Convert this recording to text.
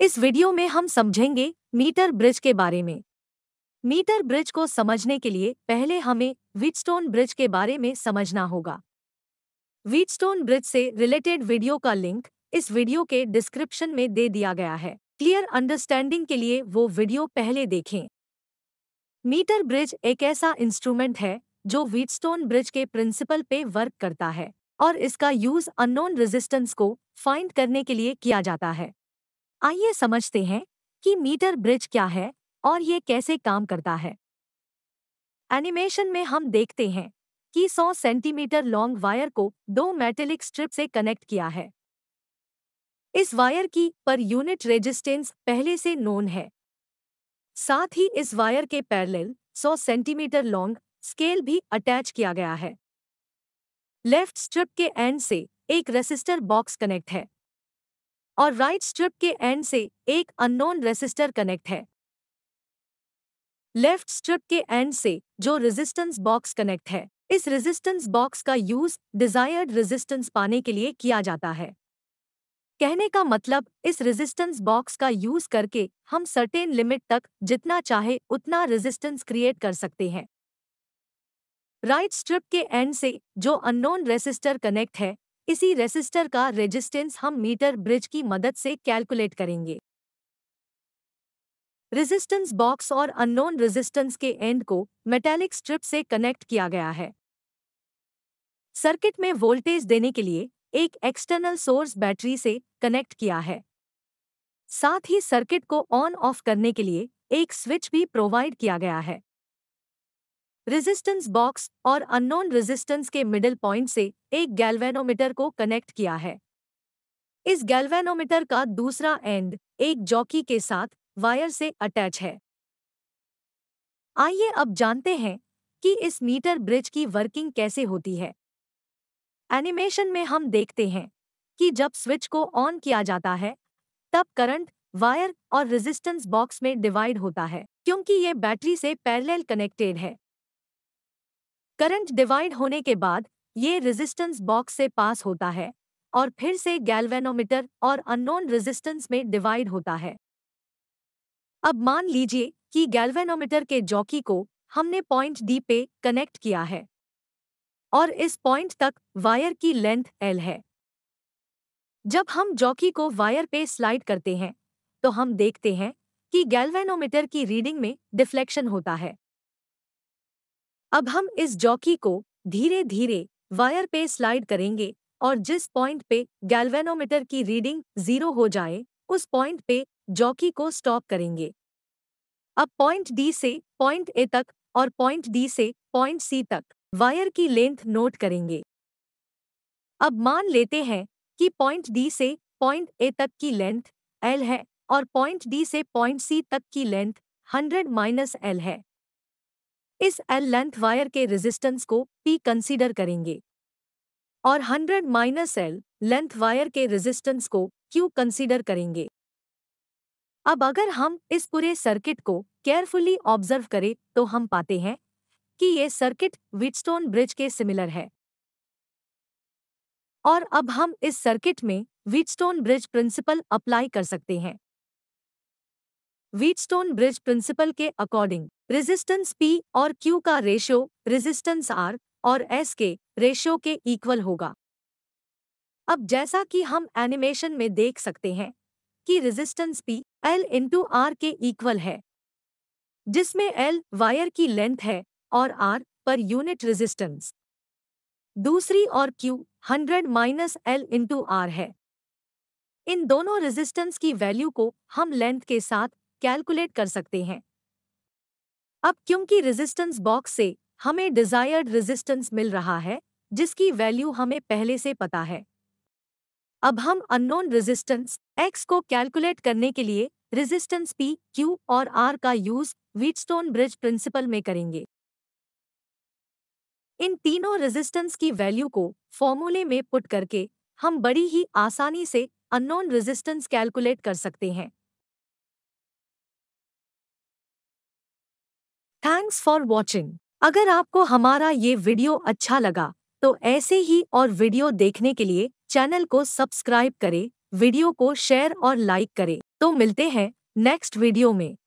इस वीडियो में हम समझेंगे मीटर ब्रिज के बारे में। मीटर ब्रिज को समझने के लिए पहले हमें व्हीटस्टोन ब्रिज के बारे में समझना होगा। व्हीटस्टोन ब्रिज से रिलेटेड वीडियो का लिंक इस वीडियो के डिस्क्रिप्शन में दे दिया गया है। क्लियर अंडरस्टैंडिंग के लिए वो वीडियो पहले देखें। मीटर ब्रिज एक ऐसा इंस्ट्रूमेंट है जो व्हीटस्टोन ब्रिज के प्रिंसिपल पे वर्क करता है और इसका यूज अननोन रेजिस्टेंस को फाइंड करने के लिए किया जाता है। आइए समझते हैं कि मीटर ब्रिज क्या है और ये कैसे काम करता है। एनिमेशन में हम देखते हैं कि 100 सेंटीमीटर लॉन्ग वायर को दो मेटेलिक स्ट्रिप से कनेक्ट किया है। इस वायर की पर यूनिट रेजिस्टेंस पहले से नोन है। साथ ही इस वायर के पैरेलल 100 सेंटीमीटर लॉन्ग स्केल भी अटैच किया गया है। लेफ्ट स्ट्रिप के एंड से एक रेसिस्टर बॉक्स कनेक्ट है और राइट स्ट्रिप के एंड से एक अननोन रेसिस्टर कनेक्ट है। लेफ्ट स्ट्रिप के एंड से जो रेजिस्टेंस बॉक्स कनेक्ट है, इस रेजिस्टेंस बॉक्स का यूज डिजायर्ड रेजिस्टेंस पाने के लिए किया जाता है। कहने का मतलब इस रेजिस्टेंस बॉक्स का यूज करके हम सर्टेन लिमिट तक जितना चाहे उतना रेजिस्टेंस क्रिएट कर सकते हैं। राइट स्ट्रिप के एंड से जो अननोन रेसिस्टर कनेक्ट है, इसी रेसिस्टर का रेजिस्टेंस हम मीटर ब्रिज की मदद से कैलकुलेट करेंगे। रेजिस्टेंस बॉक्स और अननोन रेजिस्टेंस के एंड को मेटालिक स्ट्रिप से कनेक्ट किया गया है। सर्किट में वोल्टेज देने के लिए एक एक्सटर्नल सोर्स बैटरी से कनेक्ट किया है। साथ ही सर्किट को ऑन ऑफ करने के लिए एक स्विच भी प्रोवाइड किया गया है। रेजिस्टेंस बॉक्स और अननोन रेजिस्टेंस के मिडिल पॉइंट से एक गैल्वेनोमीटर को कनेक्ट किया है। इस गैल्वेनोमीटर का दूसरा एंड एक जॉकी के साथ वायर से अटैच है। आइए अब जानते हैं कि इस मीटर ब्रिज की वर्किंग कैसे होती है। एनिमेशन में हम देखते हैं कि जब स्विच को ऑन किया जाता है, तब करंट वायर और रेजिस्टेंस बॉक्स में डिवाइड होता है, क्योंकि ये बैटरी से पैरेलल कनेक्टेड है। करंट डिवाइड होने के बाद ये रेजिस्टेंस बॉक्स से पास होता है और फिर से गैल्वेनोमीटर और अननोन रेजिस्टेंस में डिवाइड होता है। अब मान लीजिए कि गैल्वेनोमीटर के जॉकी को हमने पॉइंट डी पे कनेक्ट किया है और इस पॉइंट तक वायर की लेंथ L है। जब हम जॉकी को वायर पे स्लाइड करते हैं तो हम देखते हैं कि गैल्वेनोमीटर की रीडिंग में डिफ्लेक्शन होता है। अब हम इस जॉकी को धीरे धीरे वायर पे स्लाइड करेंगे और जिस पॉइंट पे गैल्वेनोमीटर की रीडिंग 0 हो जाए, उस पॉइंट पे जॉकी को स्टॉप करेंगे। अब पॉइंट डी से पॉइंट ए तक और पॉइंट डी से पॉइंट सी तक वायर की लेंथ नोट करेंगे। अब मान लेते हैं कि पॉइंट डी से पॉइंट ए तक की लेंथ L है और पॉइंट डी से पॉइंट सी तक की लेंथ 100-L है। इस L लेंथ वायर के रेजिस्टेंस को P कंसीडर करेंगे और 100-L लेंथ वायर के रेजिस्टेंस को Q कंसीडर करेंगे। अब अगर हम इस पूरे सर्किट को केयरफुली ऑब्जर्व करें तो हम पाते हैं कि ये सर्किट व्हीटस्टोन ब्रिज के सिमिलर है। और अब हम इस सर्किट में व्हीटस्टोन ब्रिज प्रिंसिपल अप्लाई कर सकते हैं। व्हीटस्टोन ब्रिज प्रिंसिपल के अकॉर्डिंग रेजिस्टेंस P और Q का रेशियो रेजिस्टेंस R और S के रेशियो के इक्वल होगा। अब जैसा कि हम एनिमेशन में देख सकते हैं कि resistance P L into R के इक्वल है, जिसमें L वायर की लेंथ है और R पर यूनिट रेजिस्टेंस। दूसरी और Q 100-L इंटू R है। इन दोनों रेजिस्टेंस की वैल्यू को हम लेंथ के साथ कैलकुलेट कर सकते हैं। अब क्योंकि रेजिस्टेंस बॉक्स से हमें डिजायर्ड रेजिस्टेंस मिल रहा है, जिसकी वैल्यू हमें पहले से पता है, अब हम अननोन रेजिस्टेंस X को कैलकुलेट करने के लिए रेजिस्टेंस P, Q और R का यूज व्हीटस्टोन ब्रिज प्रिंसिपल में करेंगे। इन तीनों रेजिस्टेंस की वैल्यू को फॉर्मूले में पुट करके हम बड़ी ही आसानी से अननोन रेजिस्टेंस कैलकुलेट कर सकते हैं। Thanks for watching. अगर आपको हमारा ये वीडियो अच्छा लगा तो ऐसे ही और वीडियो देखने के लिए चैनल को सब्सक्राइब करें, वीडियो को शेयर और लाइक करें। तो मिलते हैं नेक्स्ट वीडियो में।